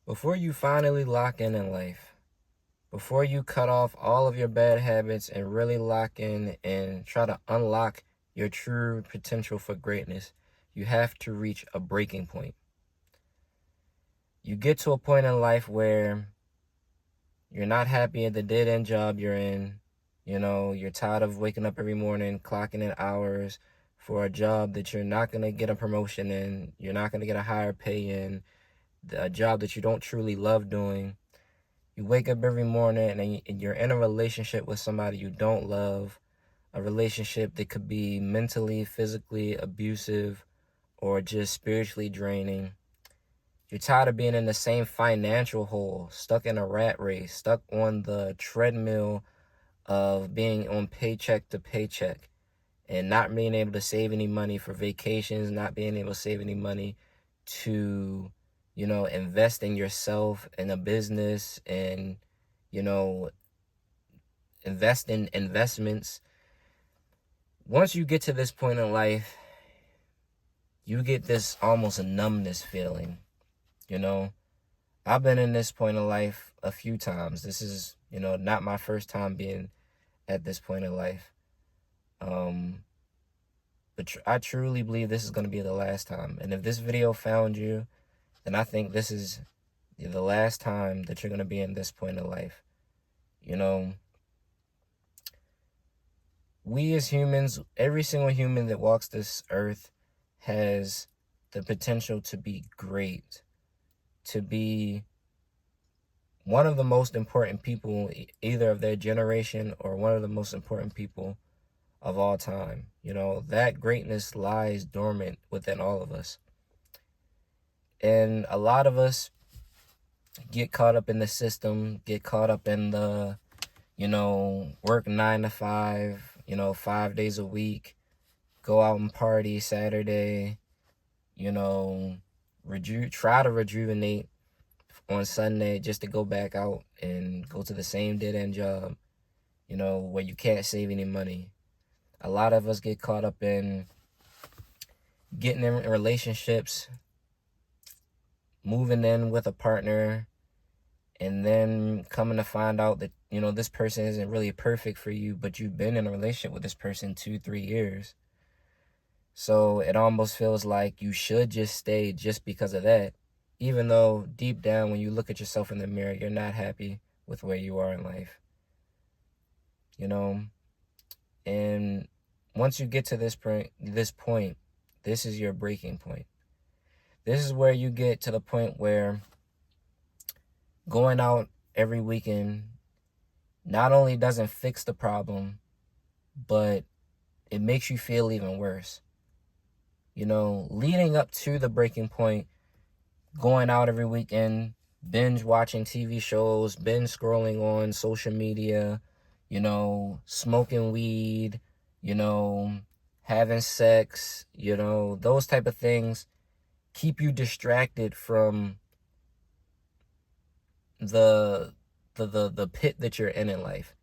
Before you finally lock in life, before you cut off all of your bad habits and really lock in and try to unlock your true potential for greatness, you have to reach a breaking point. You get to a point in life where you're not happy at the dead-end job you're in. You're tired of waking up every morning, clocking in hours for a job that you're not going to get a promotion in, you're not going to get a higher pay in, a job that you don't truly love doing. You wake up every morning and you're in a relationship with somebody you don't love, a relationship that could be mentally, physically abusive, or just spiritually draining. You're tired of being in the same financial hole, stuck in a rat race, stuck on the treadmill of being on paycheck to paycheck and not being able to save any money for vacations, not being able to save any money to, invest in yourself and a business and, invest in investments. Once you get to this point in life, you get this almost a numbness feeling, I've been in this point in life a few times. This is, not my first time being at this point in life. But I truly believe this is going to be the last time. And if this video found you, then I think this is the last time that you're going to be in this point in life. We as humans, every single human that walks this earth has the potential to be great, to be one of the most important people, either of their generation or one of the most important people of all time. That greatness lies dormant within all of us. And a lot of us get caught up in the system, get caught up in the, work 9 to 5, 5 days a week, go out and party Saturday, try to rejuvenate on Sunday just to go back out and go to the same dead-end job, where you can't save any money. A lot of us get caught up in getting in relationships, moving in with a partner, and then coming to find out that, this person isn't really perfect for you, but you've been in a relationship with this person 2-3 years. So it almost feels like you should just stay just because of that, even though deep down when you look at yourself in the mirror, you're not happy with where you are in life. And once you get to this point, this is your breaking point. This is where you get to the point where going out every weekend not only doesn't fix the problem, but it makes you feel even worse. Leading up to the breaking point, going out every weekend, binge watching TV shows, binge scrolling on social media, smoking weed, having sex, those type of things keep you distracted from the pit that you're in life.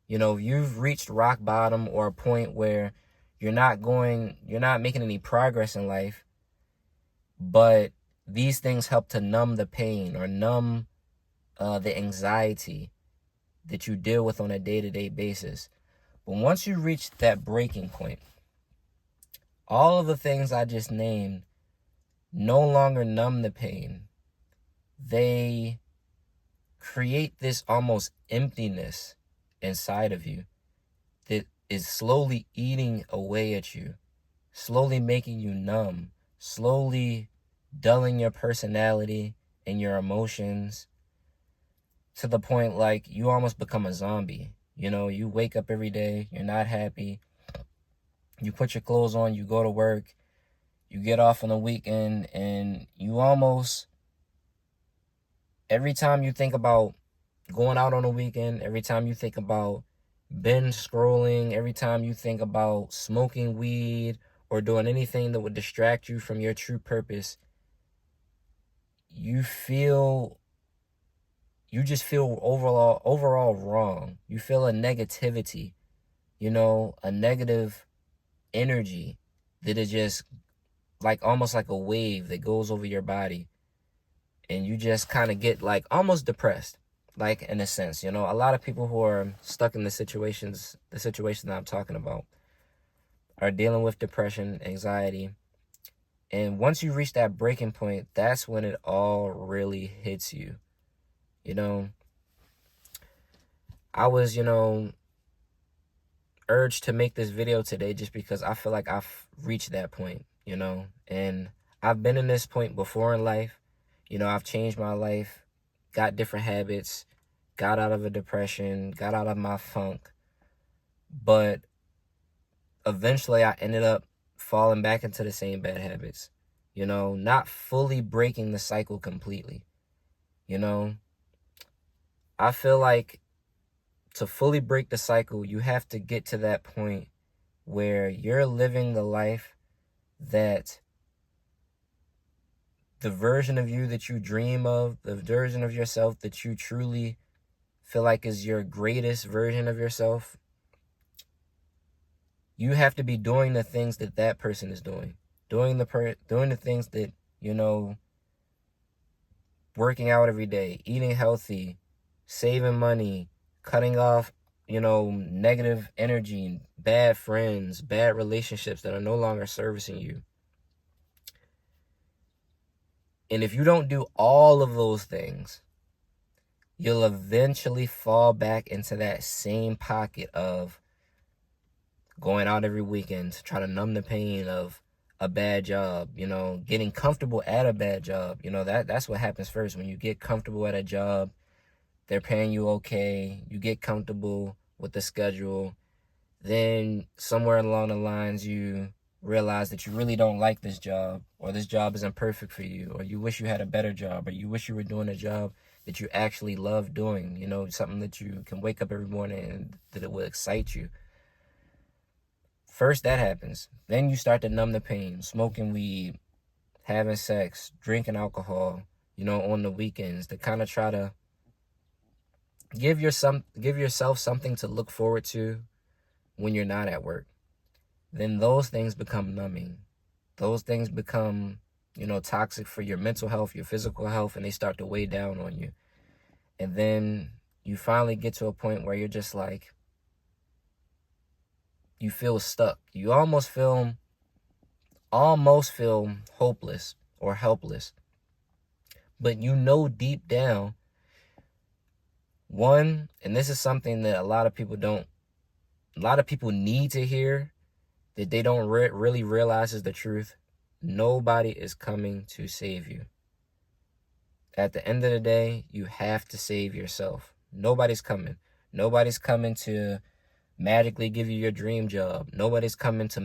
You've reached rock bottom or a point where you're not making any progress in life, but these things help to numb the pain or numb the anxiety that you deal with on a day-to-day basis. But once you reach that breaking point, all of the things I just named no longer numb the pain. They create this almost emptiness inside of you that is slowly eating away at you, slowly making you numb, slowly dulling your personality and your emotions to the point like you almost become a zombie. You wake up every day, you're not happy, you put your clothes on, you go to work, you get off on the weekend, and you almost, every time you think about going out on a weekend, every time you think about binge scrolling, every time you think about smoking weed or doing anything that would distract you from your true purpose, you just feel overall wrong. You feel a negativity, a negative energy that is just like almost like a wave that goes over your body. and you just kind of get like almost depressed, like in a sense. You know, a lot of people who are stuck in the situation that I'm talking about are dealing with depression, anxiety. And once you reach that breaking point, that's when it all really hits you. You know, I was, urged to make this video today just because I feel like I've reached that point, and I've been in this point before in life. I've changed my life, got different habits, got out of a depression, got out of my funk, but eventually I ended up falling back into the same bad habits, not fully breaking the cycle completely. I feel like to fully break the cycle, you have to get to that point where you're living the life that the version of you that you dream of, the version of yourself that you truly feel like is your greatest version of yourself. You have to be doing the things that that person is doing, doing the things that, working out every day, eating healthy, saving money, cutting off, negative energy, bad friends, bad relationships that are no longer servicing you. And if you don't do all of those things, you'll eventually fall back into that same pocket of going out every weekend to try to numb the pain of a bad job, getting comfortable at a bad job. That's what happens first. When you get comfortable at a job, they're paying you okay, you get comfortable with the schedule, then somewhere along the lines you realize that you really don't like this job, or this job isn't perfect for you, or you wish you had a better job, or you wish you were doing a job that you actually love doing, something that you can wake up every morning and that it will excite you. First that happens. Then you start to numb the pain, smoking weed, having sex, drinking alcohol, on the weekends, to kind of try to give yourself something to look forward to when you're not at work. Then those things become numbing. Those things become, toxic for your mental health, your physical health, and they start to weigh down on you. And then you finally get to a point where you're just like, you feel stuck. You almost feel hopeless or helpless. But deep down, one, and this is something that a lot of people need to hear, that they don't really realize is the truth. Nobody is coming to save you. At the end of the day, you have to save yourself. Nobody's coming. Nobody's coming to magically give you your dream job. Nobody's coming to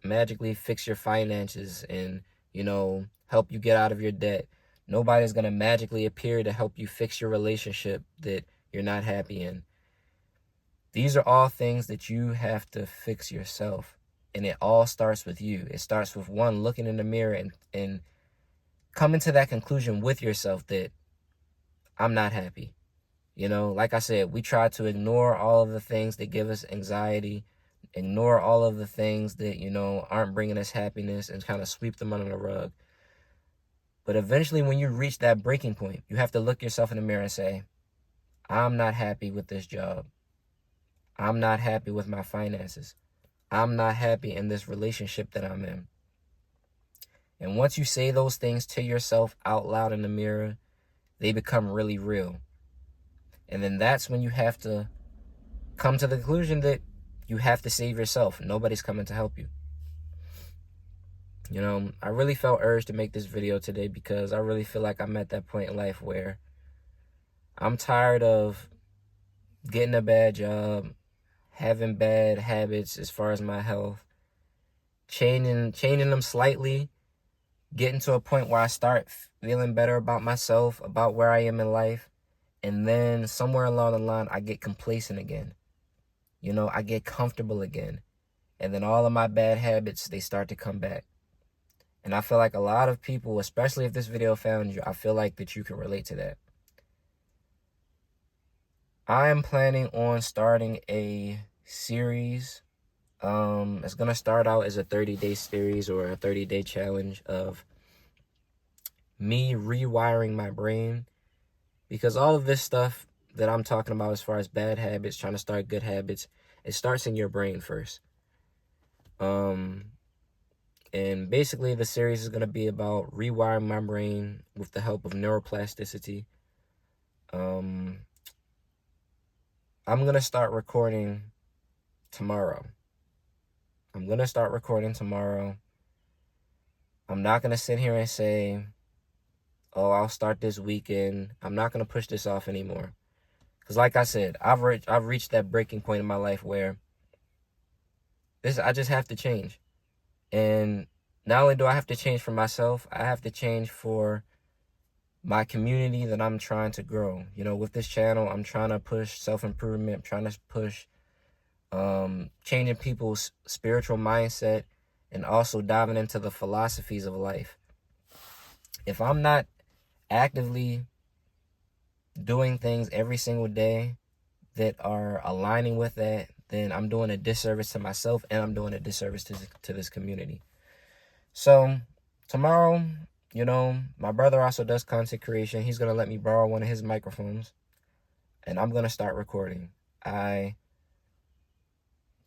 magically fix your finances and, help you get out of your debt. Nobody's going to magically appear to help you fix your relationship that you're not happy in. These are all things that you have to fix yourself. And it all starts with you. It starts with, one, looking in the mirror and coming to that conclusion with yourself that I'm not happy. Like I said, we try to ignore all of the things that give us anxiety, ignore all of the things that, aren't bringing us happiness, and kind of sweep them under the rug. But eventually, when you reach that breaking point, you have to look yourself in the mirror and say, I'm not happy with this job. I'm not happy with my finances. I'm not happy in this relationship that I'm in. And once you say those things to yourself out loud in the mirror, they become really real. And then that's when you have to come to the conclusion that you have to save yourself. Nobody's coming to help you. I really felt urged to make this video today because I really feel like I'm at that point in life where I'm tired of getting a bad job, having bad habits as far as my health, changing them slightly, getting to a point where I start feeling better about myself, about where I am in life. And then somewhere along the line, I get complacent again. I get comfortable again. And then all of my bad habits, they start to come back. And I feel like a lot of people, especially if this video found you, I feel like that you can relate to that. I am planning on starting a series. It's going to start out as a 30-day series or a 30-day challenge of me rewiring my brain, because all of this stuff that I'm talking about as far as bad habits, trying to start good habits, it starts in your brain first. And basically the series is going to be about rewiring my brain with the help of neuroplasticity. I'm going to start recording tomorrow. I'm not going to sit here and say, oh, I'll start this weekend. I'm not going to push this off anymore. Because like I said, I've reached that breaking point in my life where I just have to change. And not only do I have to change for myself, I have to change for my community that I'm trying to grow. You know, with this channel, I'm trying to push self-improvement. I'm trying to push changing people's spiritual mindset and also diving into the philosophies of life. If I'm not actively doing things every single day that are aligning with that, then I'm doing a disservice to myself and I'm doing a disservice to this community. So tomorrow, you know, my brother also does content creation. He's going to let me borrow one of his microphones and I'm going to start recording. I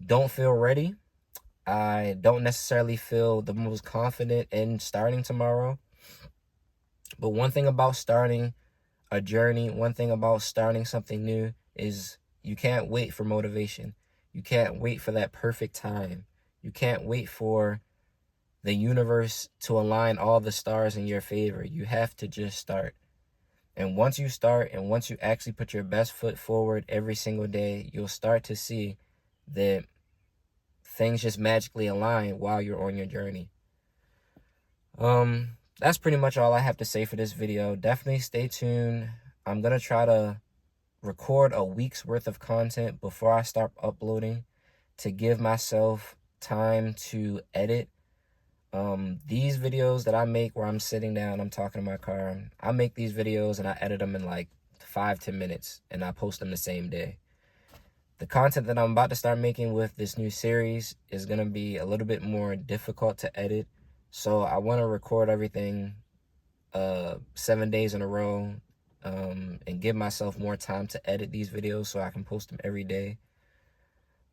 don't feel ready. I don't necessarily feel the most confident in starting tomorrow. But one thing about starting a journey, one thing about starting something new is you can't wait for motivation. You can't wait for that perfect time. You can't wait for the universe to align all the stars in your favor. You have to just start. And once you start and once you actually put your best foot forward every single day, you'll start to see that things just magically align while you're on your journey. That's pretty much all I have to say for this video. Definitely stay tuned. I'm going to try to record a week's worth of content before I start uploading to give myself time to edit. These videos that I make where I'm sitting down, I'm talking in my car, I make these videos and I edit them in like 5-10 minutes and I post them the same day. The content that I'm about to start making with this new series is going to be a little bit more difficult to edit. So I want to record everything 7 days in a row and give myself more time to edit these videos so I can post them every day.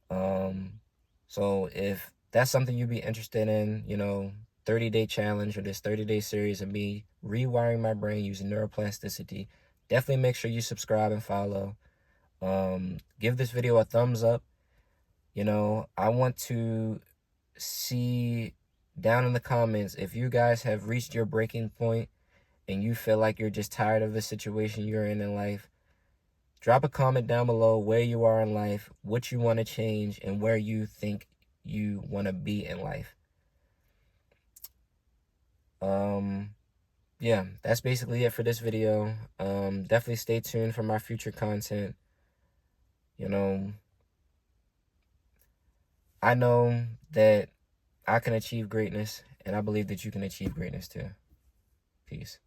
So if that's something you'd be interested in, you know, 30-day challenge or this 30-day series of me rewiring my brain using neuroplasticity, definitely make sure you subscribe and follow. Give this video a thumbs up. You know, I want to see down in the comments if you guys have reached your breaking point and you feel like you're just tired of the situation you're in life. Drop a comment down below where you are in life, what you want to change, and where you think you want to be in life. Yeah, that's basically it for this video. Definitely stay tuned for my future content. You know, I know that I can achieve greatness, and I believe that you can achieve greatness too. Peace.